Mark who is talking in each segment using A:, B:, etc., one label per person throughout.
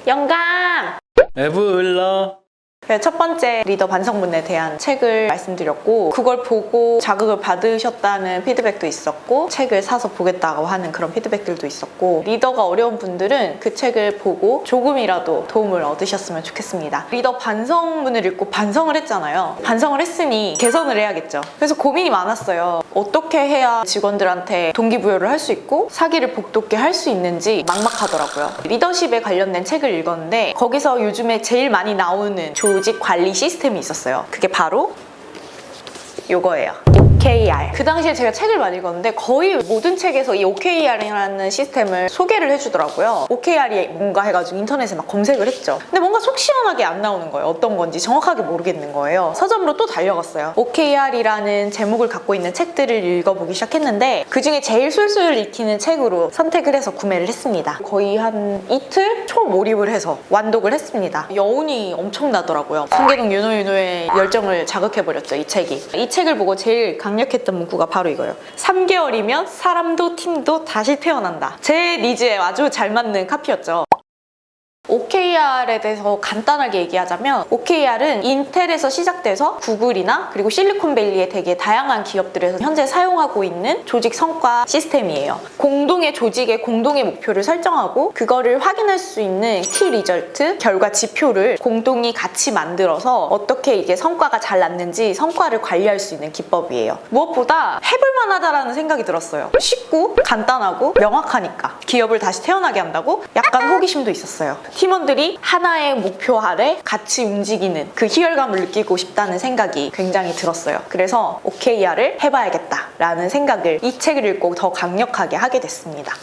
A: 영감!
B: 에브을라.
A: 첫 번째 리더 반성문에 대한 책을 말씀드렸고, 그걸 보고 자극을 받으셨다는 피드백도 있었고, 책을 사서 보겠다고 하는 그런 피드백들도 있었고, 리더가 어려운 분들은 그 책을 보고 조금이라도 도움을 얻으셨으면 좋겠습니다. 리더 반성문을 읽고 반성을 했잖아요. 반성을 했으니 개선을 해야겠죠. 그래서 고민이 많았어요. 어떻게 해야 직원들한테 동기부여를 할 수 있고 사기를 복돋게 할 수 있는지 막막하더라고요. 리더십에 관련된 책을 읽었는데 거기서 요즘에 제일 많이 나오는 조직 관리 시스템이 있었어요. 그게 바로 요거예요. OKR. 그 당시에 제가 책을 많이 읽었는데 거의 모든 책에서 이 OKR이라는 시스템을 소개를 해주더라고요. OKR이 뭔가 해가지고 인터넷에 막 검색을 했죠. 근데 뭔가 속 시원하게 안 나오는 거예요. 어떤 건지 정확하게 모르겠는 거예요. 서점으로 또 달려갔어요. OKR이라는 제목을 갖고 있는 책들을 읽어보기 시작했는데 그중에 제일 술술 읽히는 책으로 선택을 해서 구매를 했습니다. 거의 한 이틀 초몰입을 해서 완독을 했습니다. 여운이 엄청나더라고요. 성계동 윤호의 열정을 자극해버렸죠, 이 책이. 이 책을 보고 제일 강력했던 문구가 바로 이거예요. 3개월이면 사람도 팀도 다시 태어난다. 제 니즈에 아주 잘 맞는 카피였죠. OKR에 대해서 간단하게 얘기하자면 OKR은 인텔에서 시작돼서 구글이나 그리고 실리콘밸리의 되게 다양한 기업들에서 현재 사용하고 있는 조직 성과 시스템이에요. 공동의 조직의 공동의 목표를 설정하고 그거를 확인할 수 있는 키 리절트, 결과 지표를 공동이 같이 만들어서 어떻게 이게 성과가 잘 났는지 성과를 관리할 수 있는 기법이에요. 무엇보다 해볼만 하다라는 생각이 들었어요. 쉽고 간단하고 명확하니까 기업을 다시 태어나게 한다고 약간 호기심도 있었어요. 팀원들이 하나의 목표 아래 같이 움직이는 그 희열감을 느끼고 싶다는 생각이 굉장히 들었어요. 그래서 OKR을 해봐야겠다라는 생각을 이 책을 읽고 더 강력하게 하게 됐습니다.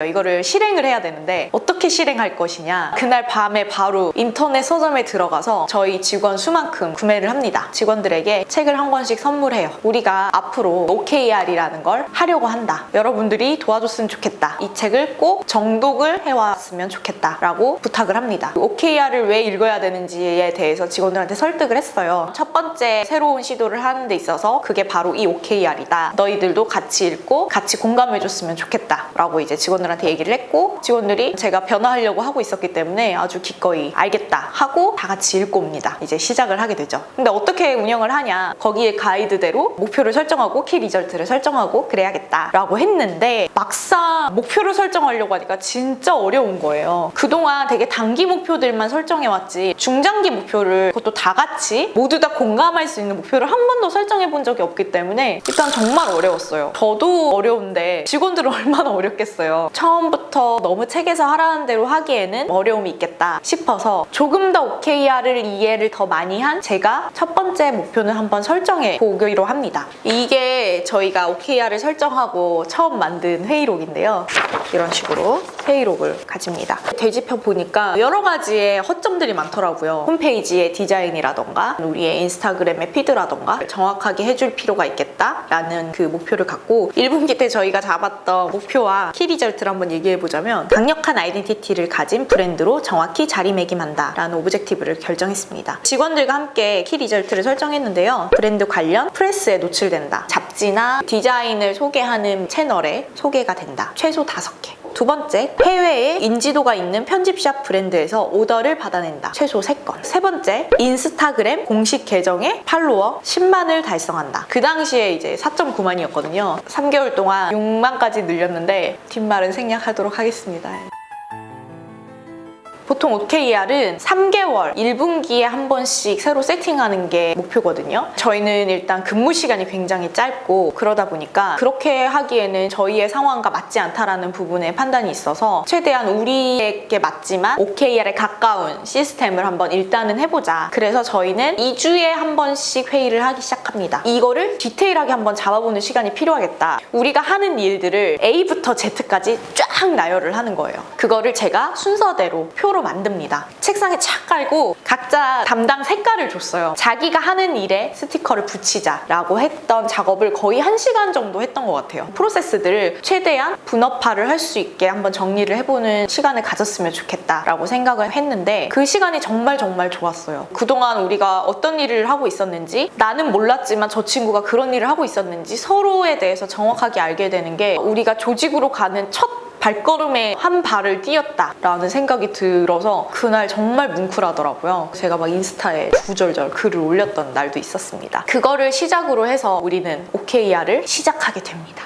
A: 이거를 실행을 해야 되는데 어떻게 실행할 것이냐, 그날 밤에 바로 인터넷 서점에 들어가서 저희 직원 수만큼 구매를 합니다. 직원들에게 책을 한 권씩 선물해요. 우리가 앞으로 OKR이라는 걸 하려고 한다. 여러분들이 도와줬으면 좋겠다. 이 책을 꼭 정독을 해왔으면 좋겠다 라고 부탁을 합니다. OKR을 왜 읽어야 되는지에 대해서 직원들한테 설득을 했어요. 첫 번째 새로운 시도를 하는 데 있어서 그게 바로 이 OKR이다. 너희들도 같이 읽고 같이 공감해줬으면 좋겠다 라고 이제 직원들한테 얘기를 했고, 직원들이 제가 변화하려고 하고 있었기 때문에 아주 기꺼이 알겠다 하고 다 같이 읽고 옵니다. 이제 시작을 하게 되죠. 근데 어떻게 운영을 하냐, 거기에 가이드대로 목표를 설정하고 키 리절트를 설정하고 그래야겠다 라고 했는데 막상 목표를 설정하려고 하니까 진짜 어려운 거예요. 그동안 되게 단기 목표들만 설정해왔지 중장기 목표를 그것도 다 같이 모두 다 공감할 수 있는 목표를 한 번도 설정해 본 적이 없기 때문에 일단 정말 어려웠어요. 저도 어려운데 직원들은 얼마나 어렵겠어요. 처음부터 너무 책에서 하라는 대로 하기에는 어려움이 있겠다 싶어서 조금 더 OKR을 이해를 더 많이 한 제가 첫 번째 목표는 한번 설정해 보기로 합니다. 이게 저희가 OKR을 설정하고 처음 만든 회의록인데요. 이런 식으로 회의록을 가집니다. 되짚어 보니까 여러 가지의 허점들이 많더라고요. 홈페이지의 디자인이라던가 우리의 인스타그램의 피드라던가 정확하게 해줄 필요가 있겠다라는 그 목표를 갖고 1분기 때 저희가 잡았던 목표와 키 리절트를 한번 얘기해보자면 강력한 아이덴티티를 가진 브랜드로 정확히 자리매김한다 라는 오브젝티브를 결정했습니다. 직원들과 함께 키 리절트를 설정했는데요. 브랜드 관련 프레스에 노출된다. 잡지나 디자인을 소개하는 채널에 소개가 된다. 최소 5개. 두 번째, 해외에 인지도가 있는 편집샵 브랜드에서 오더를 받아낸다. 최소 3건. 세 번째, 인스타그램 공식 계정에 팔로워 10만을 달성한다. 그 당시에 이제 4.9만이었거든요. 3개월 동안 6만까지 늘렸는데 뒷말은 생략하도록 하겠습니다. 보통 OKR은 3개월, 1분기에 한 번씩 새로 세팅하는 게 목표거든요. 저희는 일단 근무 시간이 굉장히 짧고 그러다 보니까 그렇게 하기에는 저희의 상황과 맞지 않다라는 부분에 판단이 있어서 최대한 우리에게 맞지만 OKR에 가까운 시스템을 한번 일단은 해보자. 그래서 저희는 2주에 한 번씩 회의를 하기 시작합니다. 이거를 디테일하게 한번 잡아보는 시간이 필요하겠다. 우리가 하는 일들을 A부터 Z까지 쫙 나열을 하는 거예요. 그거를 제가 순서대로 표로 만듭니다. 책상에 착 깔고 각자 담당 색깔을 줬어요. 자기가 하는 일에 스티커를 붙이자라고 했던 작업을 거의 1시간 정도 했던 것 같아요. 프로세스들을 최대한 분업화를 할 수 있게 한번 정리를 해보는 시간을 가졌으면 좋겠다라고 생각을 했는데 그 시간이 정말 좋았어요. 그동안 우리가 어떤 일을 하고 있었는지, 나는 몰랐지만 저 친구가 그런 일을 하고 있었는지 서로에 대해서 정확하게 알게 되는 게 우리가 조직으로 가는 첫 발걸음에 한 발을 뛰었다라는 생각이 들어서 그날 정말 뭉클하더라고요. 제가 막 인스타에 구절절 글을 올렸던 날도 있었습니다. 그거를 시작으로 해서 우리는 OKR을 시작하게 됩니다.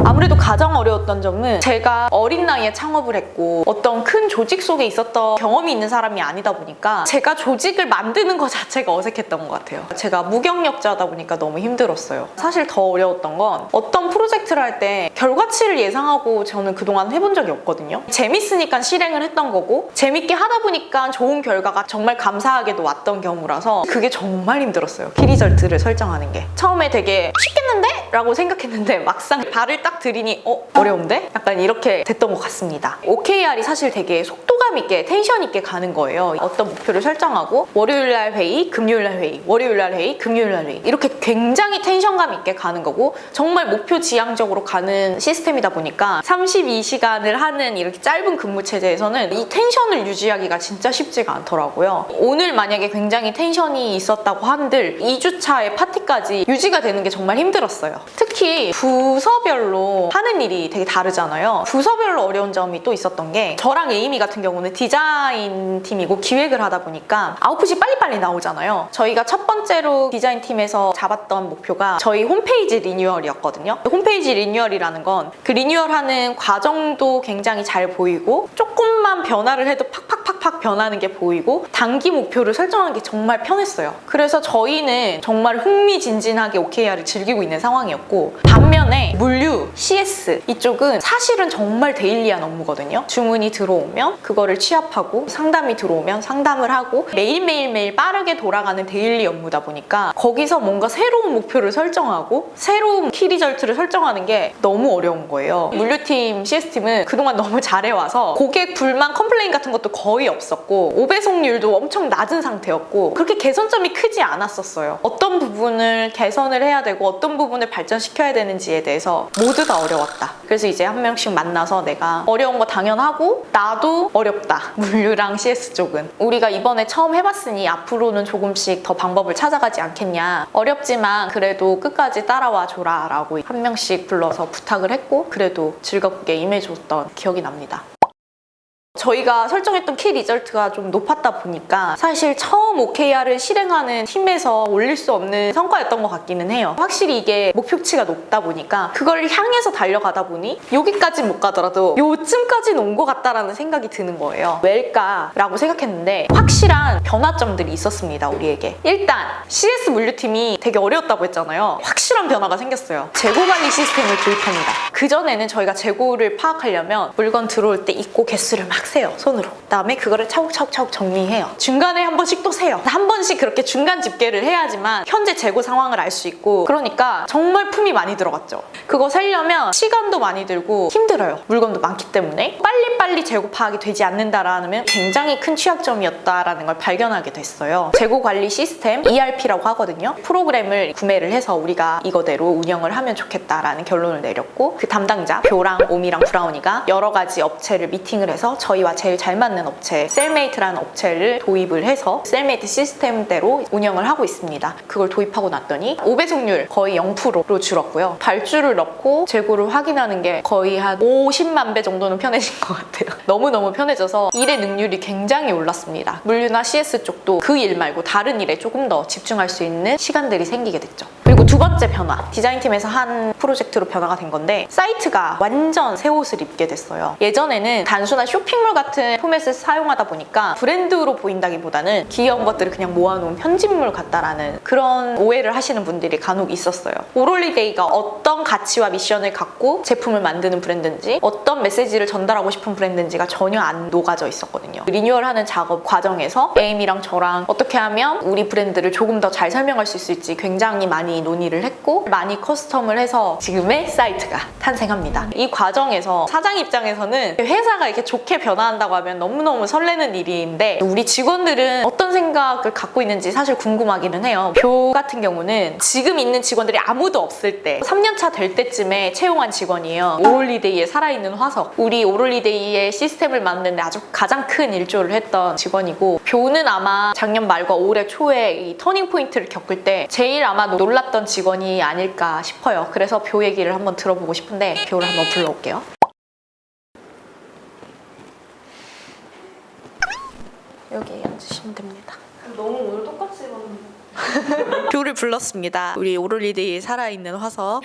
A: 아무래도 가장 어려웠던 점은 제가 어린 나이에 창업을 했고 어떤 큰 조직 속에 있었던 경험이 있는 사람이 아니다 보니까 제가 조직을 만드는 것 자체가 어색했던 것 같아요. 제가 무경력자다 보니까 너무 힘들었어요. 사실 더 어려웠던 건 어떤 프로젝트를 할 때 결과치를 예상하고 저는 그동안 해본 적이 없거든요. 재밌으니까 실행을 했던 거고 재밌게 하다 보니까 좋은 결과가 정말 감사하게도 왔던 경우라서 그게 정말 힘들었어요. 키리절트를 설정하는 게. 처음에 되게 쉽겠는데? 라고 생각했는데 막상 발을 딱 들이니 어려운데? 약간 이렇게 됐던 것 같습니다. OKR이 사실 되게 속도감 있게 텐션 있게 가는 거예요. 어떤 목표를 설정하고 월요일날 회의, 금요일날 회의, 월요일날 회의, 금요일날 회의 이렇게 굉장히 텐션감 있게 가는 거고 정말 목표 지향적으로 가는 시스템이다 보니까 32시간을 하는 이렇게 짧은 근무 체제에서는 이 텐션을 유지하기가 진짜 쉽지가 않더라고요. 오늘 만약에 굉장히 텐션이 있었다고 한들 2주차의 파티까지 유지가 되는 게 정말 힘들었어요. 특히 부서별로 하는 일이 되게 다르잖아요. 부서별로 어려운 점이 또 있었던 게 저랑 에이미 같은 경우는 디자인 팀이고 기획을 하다 보니까 아웃풋이 빨리빨리 나오잖아요. 저희가 첫 번째로 디자인 팀에서 잡았던 목표가 저희 홈페이지 리뉴얼이었거든요. 홈페이지 리뉴얼이라는 건 그 리뉴얼하는 과정도 굉장히 잘 보이고 조금만 변화를 해도 팍팍팍팍 변하는 게 보이고 단기 목표를 설정하는 게 정말 편했어요. 그래서 저희는 정말 흥미진진하게 OKR을 즐기고 있는 상황이었고 반면에 물류, CS 이쪽은 사실은 정말 데일리한 업무거든요. 주문이 들어오면 그거를 취합하고 상담이 들어오면 상담을 하고 매일매일 빠르게 돌아가는 데일리 업무다 보니까 거기서 뭔가 새로운 목표를 설정하고 새로운 키리절트를 설정하는 게 너무 어려운 거예요. 물류팀, CS팀은 그동안 너무 잘해와서 고객 불만 컴플레인 같은 것도 거의 없었고 오배송률도 엄청 낮은 상태였고 그렇게 개선점이 크지 않았었어요. 어떤 부분을 개선을 해야 되고 어떤 부분을 발전시켜야 되는지에 대해서 모두 다 어려웠다. 그래서 이제 한 명씩 만나서 내가 어려운 거 당연하고 나도 어렵다. 물류랑 CS 쪽은 우리가 이번에 처음 해봤으니 앞으로는 조금씩 더 방법을 찾아가지 않겠냐. 어렵지만 그래도 끝까지 따라와 줘라 라고 한 명씩 불러서 부탁을 했고 그래도 즐겁게 임해줬던 기억이 납니다. 저희가 설정했던 키 리절트가 좀 높았다 보니까 사실 처음 OKR을 실행하는 팀에서 올릴 수 없는 성과였던 것 같기는 해요. 확실히 이게 목표치가 높다 보니까 그걸 향해서 달려가다 보니 여기까지 못 가더라도 요쯤까지는 온 것 같다라는 생각이 드는 거예요. 왜일까라고 생각했는데 확실한 변화점들이 있었습니다, 우리에게. 일단 CS 물류팀이 되게 어려웠다고 했잖아요. 확실한 변화가 생겼어요. 재고관리 시스템을 도입합니다. 그전에는 저희가 재고를 파악하려면 물건 들어올 때 입고 개수를 막 세요, 손으로. 그다음에 그거를 차곡차곡 정리해요. 중간에 한 번씩 또 세요. 한 번씩 그렇게 중간 집계를 해야지만 현재 재고 상황을 알 수 있고 그러니까 정말 품이 많이 들어갔죠. 그거 세려면 시간도 많이 들고 힘들어요. 물건도 많기 때문에 빨리빨리 재고 파악이 되지 않는다라는 굉장히 큰 취약점이었다라는 걸 발견하게 됐어요. 재고 관리 시스템 ERP라고 하거든요. 프로그램을 구매를 해서 우리가 이거대로 운영을 하면 좋겠다라는 결론을 내렸고 그 담당자 뷰랑 오미랑 브라우니가 여러 가지 업체를 미팅을 해서 저희와 제일 잘 맞는 업체 셀메이트라는 업체를 도입을 해서 셀메이트 시스템대로 운영을 하고 있습니다. 그걸 도입하고 났더니 오배송률 거의 0%로 줄었고요. 발주를 넣고 재고를 확인하는 게 거의 한 50만 배 정도는 편해진 것 같아요. 너무너무 편해져서 일의 능률이 굉장히 올랐습니다. 물류나 CS 쪽도 그 일 말고 다른 일에 조금 더 집중할 수 있는 시간들이 생기게 됐죠. 그리고 두 번째 변화, 디자인팀에서 한 프로젝트로 변화가 된 건데 사이트가 완전 새 옷을 입게 됐어요. 예전에는 단순한 쇼핑몰 같은 포맷을 사용하다 보니까 브랜드로 보인다기보다는 귀여운 것들을 그냥 모아놓은 편집물 같다라는 그런 오해를 하시는 분들이 간혹 있었어요. 오롤리데이가 어떤 가치와 미션을 갖고 제품을 만드는 브랜드인지 어떤 메시지를 전달하고 싶은 브랜드인지가 전혀 안 녹아져 있었거든요. 리뉴얼하는 작업 과정에서 에이미랑 저랑 어떻게 하면 우리 브랜드를 조금 더 잘 설명할 수 있을지 굉장히 많이 논의를 했고 많이 커스텀을 해서 지금의 사이트가 탄생합니다. 이 과정에서 사장 입장에서는 회사가 이렇게 좋게 변화한다고 하면 너무너무 설레는 일인데 우리 직원들은 어떤 생각을 갖고 있는지 사실 궁금하기는 해요. 뷰 같은 경우는 지금 있는 직원들이 아무도 없을 때 3년차 될 때쯤에 채용한 직원이에요. 오롤리데이의 살아있는 화석. 우리 오롤리데이의 시스템을 만드는데 아주 가장 큰 일조를 했던 직원이고 뷰는 아마 작년 말과 올해 초에 이 터닝 포인트를 겪을 때 제일 아마 놀랐던 몰랐던 직원이 아닐까 싶어요. 그래서 표 얘기를 한번 들어보고 싶은데 표를 한번 불러올게요. 여기 앉으시면 됩니다.
B: 너무 오늘 똑같이 입었는데.
A: 표를 불렀습니다. 우리 오롤리데이에 살아있는 화석.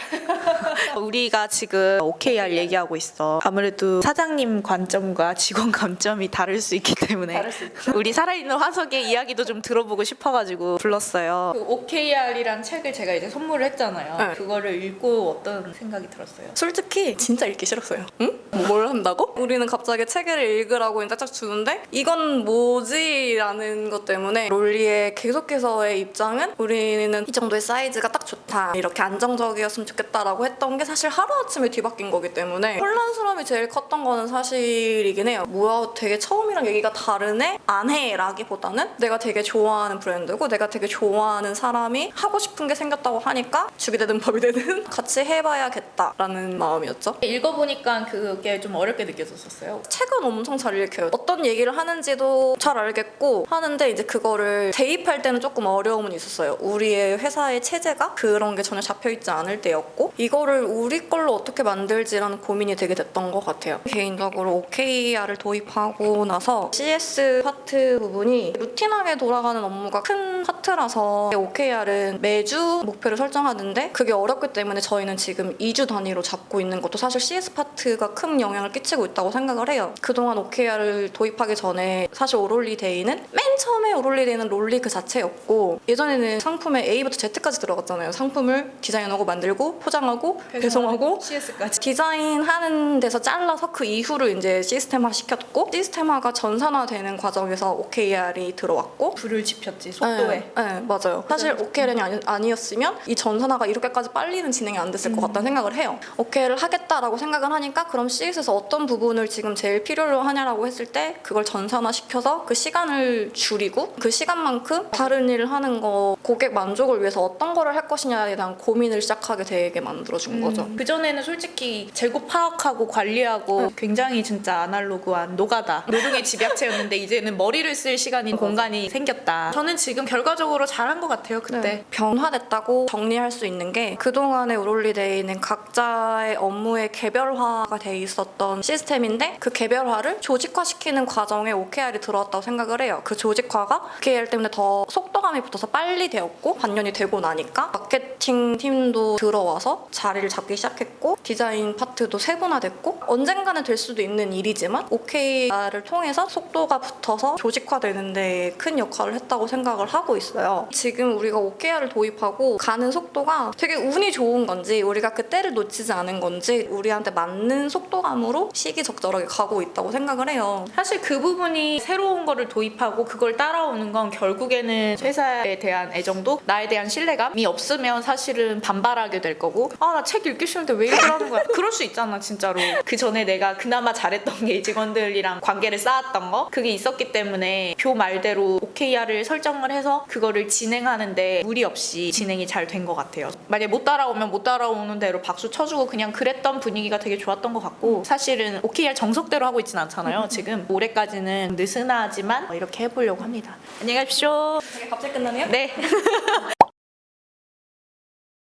A: 우리가 지금 OKR 얘기하고 있어. 아무래도 사장님 관점과 직원 관점이 다를 수 있기 때문에
B: 다를 수 있죠.
A: 우리 살아있는 화석의 이야기도 좀 들어보고 싶어가지고 불렀어요. 그 OKR이란 책을 제가 이제 선물을 했잖아요.
B: 네.
A: 그거를 읽고 어떤 생각이 들었어요?
B: 솔직히 진짜 읽기 싫었어요. 응? 뭘 한다고? 우리는 갑자기 책을 읽으라고 짝짝 주는데 이건 뭐지? 라는 것 때문에 롤리의 계속해서의 입장은 우리는 이 정도의 사이즈가 딱 좋다. 이렇게 안정적이었으면 좋겠다라고 했던 게 사실 하루아침에 뒤바뀐 거기 때문에 혼란스러움이 제일 컸던 거는 사실이긴 해요. 뭐야 되게 처음이랑 얘기가 다르네? 안 해 라기보다는 내가 되게 좋아하는 브랜드고 내가 되게 좋아하는 사람이 하고 싶은 게 생겼다고 하니까 죽이 되든 법이 되든 같이 해봐야겠다라는 마음이었죠.
A: 읽어보니까 그게 좀 어렵게 느껴졌었어요.
B: 책은 엄청 잘 읽혀요. 어떤 얘기를 하는지도 잘 알겠고 하는데 이제 그거를 대입할 때는 조금 어려움은 있었어요. 우리의 회사의 체제가 그런 게 전혀 잡혀있지 않을 때였고 이거를 우리 걸로 어떻게 만들지라는 고민이 되게 됐던 것 같아요. 개인적으로 OKR을 도입하고 나서 CS 파트 부분이 루틴하게 돌아가는 업무가 큰 파트라서 OKR은 매주 목표를 설정하는데 그게 어렵기 때문에 저희는 지금 2주 단위로 잡고 있는 것도 사실 CS 파트가 큰 영향을 끼치고 있다고 생각을 해요. 그동안 OKR을 도입하기 전에 사실 오롤리 데이는 맨 처음에 오롤리 데이는 롤리 그 자체였고 예전에는 상품에 A부터 Z까지 들어갔잖아요. 상품을 디자인하고 만들고 포장하고 배송하고
A: CS까지.
B: 디자인하는 데서 잘라서 그 이후를 이제 시스템화 시켰고 시스템화가 전산화되는 과정에서 OKR이 들어왔고
A: 불을 지폈지 속도에.
B: 네, 맞아요. 사실 OKR이 아니었으면 이 전산화가 이렇게까지 빨리는 진행이 안 됐을 것 같다는 생각을 해요. OKR을 하겠다라고 생각을 하니까 그럼 CS에서 어떤 부분을 지금 제일 필요로 하냐라고 했을 때 그걸 전산화 시켜서 그 시간을 줄이고 그 시간만큼 다른 일을 하는 거 고객 만족을 위해서 어떤 거를 할 것이냐에 대한 고민을 시작하게 되게 만들어준 거죠.
A: 그전에는 솔직히 재고 파악하고 관리하고 굉장히 진짜 아날로그한 노가다 노동의 집약체였는데 이제는 머리를 쓸 시간이 공간이 생겼다. 저는 지금 결과적으로 잘한 것 같아요. 그때.
B: 네. 변화됐다고 정리할 수 있는 게 그동안의 오롤리데이는 각자의 업무의 개별화가 돼 있었던 시스템인데 그 개별화를 조직화시키는 과정에 OKR이 들어왔다고 생각을 해요. 그 조직화가 OKR 때문에 더 속도감이 붙어서 빨리 되었고 반년이 되고 나니까 마케팅 팀도 들어와서 자리를 잡기 시작했고 디자인 파트도 세분화됐고 언젠가는 될 수도 있는 일이지만 OKR을 통해서 속도가 붙어서 조직화되는 데 큰 역할을 했다고 생각을 하고 있어요. 지금 우리가 OKR을 도입하고 가는 속도가 되게 운이 좋은 건지 우리가 그 때를 놓치지 않은 건지 우리한테 맞는 속도감으로 시기적절하게 가고 있다고 생각을 해요.
A: 사실 그 부분이 새로운 거를 도입하고 그걸 따라오는 건 결국에는 회사에 대한 애정도 나에 대한 신뢰감이 없으면 사실은 반발하게 될 거고 아 나 책 읽기 싫은데 왜 이러는 거야 그럴 수 있잖아 진짜로. 그 전에 내가 그나마 잘했던 게 직원들이랑 관계를 쌓았던 거 그게 있었기 때문에 표 말대로 OKR을 설정을 해서 그거를 진행하는데 무리 없이 진행이 잘 된 것 같아요. 만약에 못 따라오면 못 따라오는 대로 박수 쳐주고 그냥 그랬던 분위기가 되게 좋았던 것 같고 사실은 OKR 정석대로 하고 있진 않잖아요. 지금 올해까지는 느슨하지만 이렇게 해보려고 합니다. 안녕히 가십시오.
B: 되게 갑자기 끝나네요?
A: 네.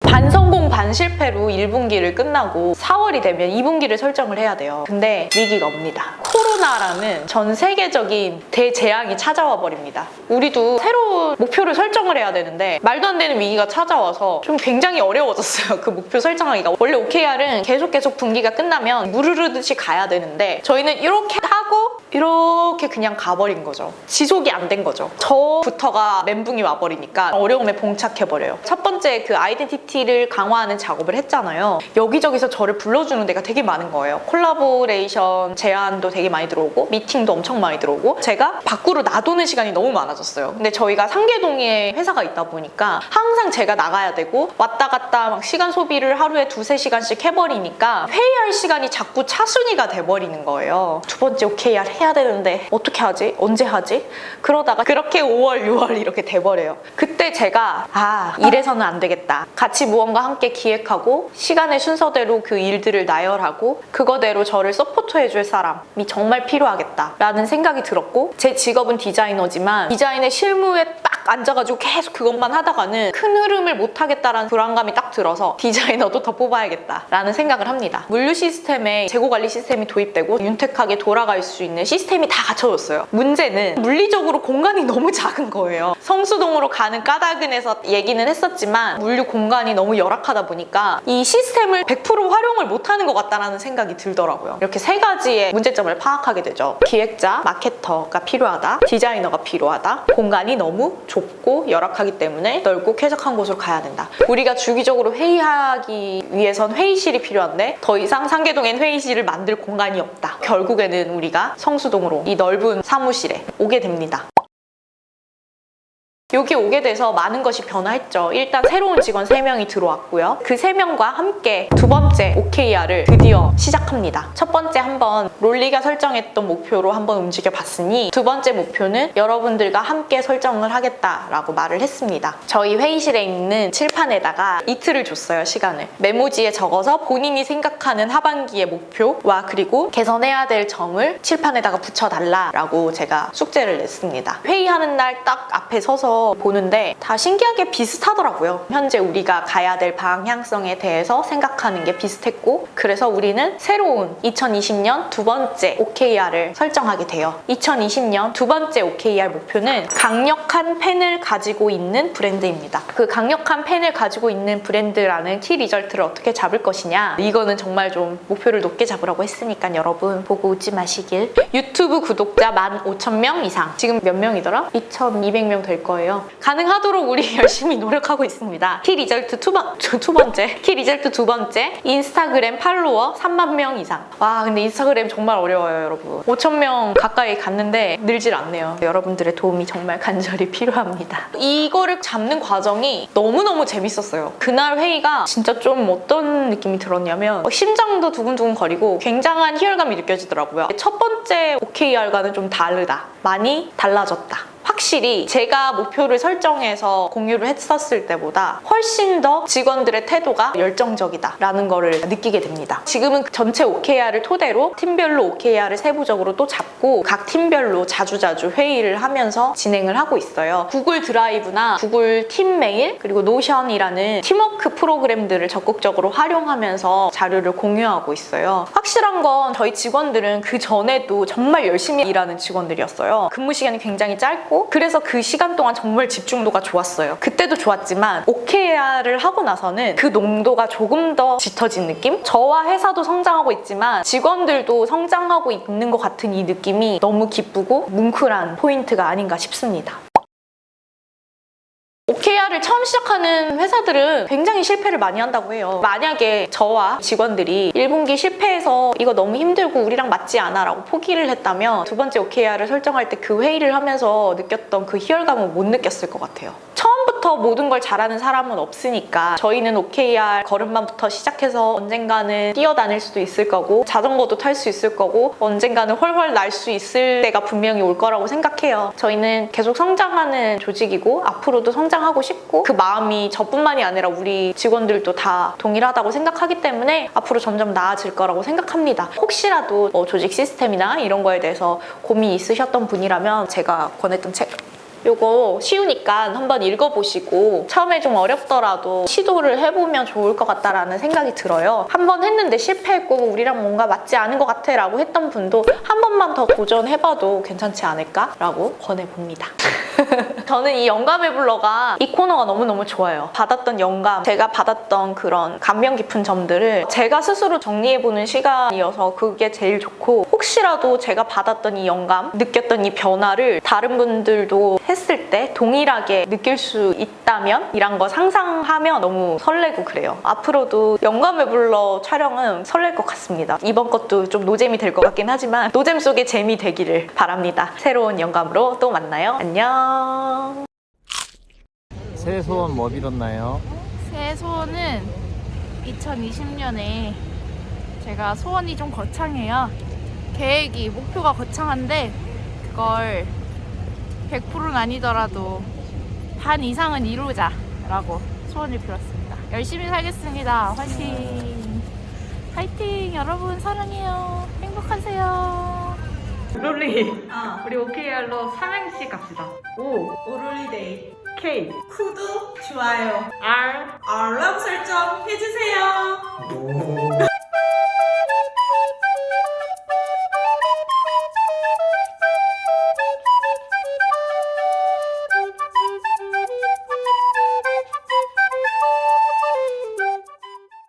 A: 반성공 반실패로 1분기를 끝나고 4월이 되면 2분기를 설정을 해야 돼요. 근데 위기가 옵니다. 코로나라는 전 세계적인 대재앙이 찾아와 버립니다. 우리도 새로운 목표를 설정을 해야 되는데 말도 안 되는 위기가 찾아와서 좀 굉장히 어려워졌어요. 그 목표 설정하기가. 원래 OKR은 계속 분기가 끝나면 물 흐르듯이 가야 되는데 저희는 이렇게 하고 이렇게 그냥 가버린 거죠. 지속이 안 된 거죠. 저부터가 멘붕이 와버리니까 어려움에 봉착해버려요. 첫 번째 그 아이덴티티를 강화하는 작업을 했잖아요. 여기저기서 저를 불러주는 데가 되게 많은 거예요. 콜라보레이션 제안도 되게 많이 들어오고 미팅도 엄청 많이 들어오고 제가 밖으로 나도는 시간이 너무 많아졌어요. 근데 저희가 상계동에 회사가 있다 보니까 항상 제가 나가야 되고 왔다 갔다 막 시간 소비를 하루에 2-3시간씩 해버리니까 회의할 시간이 자꾸 차순위가 돼버리는 거예요. 두 번째 OKR 해야 되는데 어떻게 하지? 언제 하지? 그러다가 그렇게 5월, 6월 이렇게 돼버려요. 그때 제가 이래서는 안 되겠다. 같이 무언가 함께 기획하고 시간의 순서대로 그 일들을 나열하고 그거대로 저를 서포트해줄 사람이 정말 필요하겠다 라는 생각이 들었고 제 직업은 디자이너지만 디자인의 실무에 딱 앉아가지고 계속 그것만 하다가는 큰 흐름을 못 하겠다라는 불안감이 딱 들어서 디자이너도 더 뽑아야겠다라는 생각을 합니다. 물류 시스템에 재고관리 시스템이 도입되고 윤택하게 돌아갈 수 있는 시스템이 다 갖춰졌어요. 문제는 물리적으로 공간이 너무 작은 거예요. 성수동으로 가는 까닭은에서 얘기는 했었지만 물류 공간이 너무 열악하다 보니까 이 시스템을 100% 활용을 못하는 것 같다는 생각이 들더라고요. 이렇게 세 가지의 문제점을 파악하게 되죠. 기획자, 마케터가 필요하다, 디자이너가 필요하다, 공간이 너무 좁고 열악하기 때문에 넓고 쾌적한 곳으로 가야 된다. 우리가 주기적으로 회의하기 위해선 회의실이 필요한데 더 이상 상계동엔 회의실을 만들 공간이 없다. 결국에는 우리가 성수동으로 이 넓은 사무실에 오게 됩니다. 여기 오게 돼서 많은 것이 변화했죠. 일단 새로운 직원 3명이 들어왔고요. 그 3명과 함께 두 번째 OKR을 드디어 시작합니다. 첫 번째 한번 롤리가 설정했던 목표로 한번 움직여 봤으니 두 번째 목표는 여러분들과 함께 설정을 하겠다라고 말을 했습니다. 저희 회의실에 있는 칠판에다가 이틀을 줬어요, 시간을. 메모지에 적어서 본인이 생각하는 하반기의 목표와 그리고 개선해야 될 점을 칠판에다가 붙여달라라고 제가 숙제를 냈습니다. 회의하는 날 딱 앞에 서서 보는데 다 신기하게 비슷하더라고요. 현재 우리가 가야 될 방향성에 대해서 생각하는 게 비슷했고 그래서 우리는 새로운 2020년 두 번째 OKR을 설정하게 돼요. 2020년 두 번째 OKR 목표는 강력한 펜을 가지고 있는 브랜드입니다. 그 강력한 펜을 가지고 있는 브랜드라는 키 리절트를 어떻게 잡을 것이냐, 이거는 정말 좀 목표를 높게 잡으라고 했으니까 여러분 보고 웃지 마시길. 유튜브 구독자 15,000명 이상, 지금 몇 명이더라? 2,200명 될 거예요. 가능하도록 우리 열심히 노력하고 있습니다. 키 리절트 두 번째 인스타그램 팔로워 3만 명 이상. 와, 근데 인스타그램 정말 어려워요, 여러분. 5,000명 가까이 갔는데 늘질 않네요. 여러분들의 도움이 정말 간절히 필요합니다. 이거를 잡는 과정이 너무너무 재밌었어요. 그날 회의가 진짜 좀 어떤 느낌이 들었냐면 심장도 두근두근 거리고 굉장한 희열감이 느껴지더라고요. 첫 번째 OKR과는 좀 다르다. 많이 달라졌다. 확실히 제가 목표를 설정해서 공유를 했었을 때보다 훨씬 더 직원들의 태도가 열정적이다 라는 거를 느끼게 됩니다. 지금은 전체 OKR을 토대로 팀별로 OKR을 세부적으로 또 잡고 각 팀별로 자주자주 회의를 하면서 진행을 하고 있어요. 구글 드라이브나 구글 팀 메일 그리고 노션이라는 팀워크 프로그램들을 적극적으로 활용하면서 자료를 공유하고 있어요. 확실한 건 저희 직원들은 그 전에도 정말 열심히 일하는 직원들이었어요. 근무 시간이 굉장히 짧고 그래서 그 시간 동안 정말 집중도가 좋았어요. 그때도 좋았지만 OKR을 하고 나서는 그 농도가 조금 더 짙어진 느낌? 저와 회사도 성장하고 있지만 직원들도 성장하고 있는 것 같은 이 느낌이 너무 기쁘고 뭉클한 포인트가 아닌가 싶습니다. OKR을 처음 시작하는 회사들은 굉장히 실패를 많이 한다고 해요. 만약에 저와 직원들이 1분기 실패해서 이거 너무 힘들고 우리랑 맞지 않아 라고 포기를 했다면 두 번째 OKR을 설정할 때 그 회의를 하면서 느꼈던 그 희열감은 못 느꼈을 것 같아요. 처음부터 모든 걸 잘하는 사람은 없으니까 저희는 OKR 걸음마부터 시작해서 언젠가는 뛰어다닐 수도 있을 거고 자전거도 탈 수 있을 거고 언젠가는 훨훨 날 수 있을 때가 분명히 올 거라고 생각해요. 저희는 계속 성장하는 조직이고 앞으로도 성장하고 싶고 그 마음이 저뿐만이 아니라 우리 직원들도 다 동일하다고 생각하기 때문에 앞으로 점점 나아질 거라고 생각합니다. 혹시라도 조직 시스템이나 이런 거에 대해서 고민이 있으셨던 분이라면 제가 권했던 책 요거 쉬우니까 한번 읽어보시고 처음에 좀 어렵더라도 시도를 해보면 좋을 것 같다라는 생각이 들어요. 한번 했는데 실패했고 우리랑 뭔가 맞지 않은 것 같아 라고 했던 분도 한 번만 더 도전해봐도 괜찮지 않을까? 라고 권해봅니다. 저는 이 영감의 블러가 이 코너가 너무너무 좋아요. 받았던 영감, 제가 받았던 그런 감명 깊은 점들을 제가 스스로 정리해보는 시간이어서 그게 제일 좋고 혹시라도 제가 받았던 이 영감, 느꼈던 이 변화를 다른 분들도 했을 때 동일하게 느낄 수 있다면 이란 거 상상하면 너무 설레고 그래요. 앞으로도 영감의 블러 촬영은 설렐 것 같습니다. 이번 것도 좀 노잼이 될 것 같긴 하지만 노잼 속에 재미 되기를 바랍니다. 새로운 영감으로 또 만나요. 안녕.
C: 새해 소원 뭐 빌었나요?
D: 새해 소원은 2020년에 제가 소원이 좀 거창해요. 계획이, 목표가 거창한데 그걸 100%는 아니더라도 반 이상은 이루자라고 소원을 빌었습니다. 열심히 살겠습니다. 화이팅! 화이팅! 여러분 사랑해요. 행복하세요.
A: 롤리, 우리 OKR로 삼행시 갑시다. 오,
B: 오롤리데이.
E: K,
F: 구독, 좋아요,
E: R.
F: 알람 설정 해주세요.
C: 오.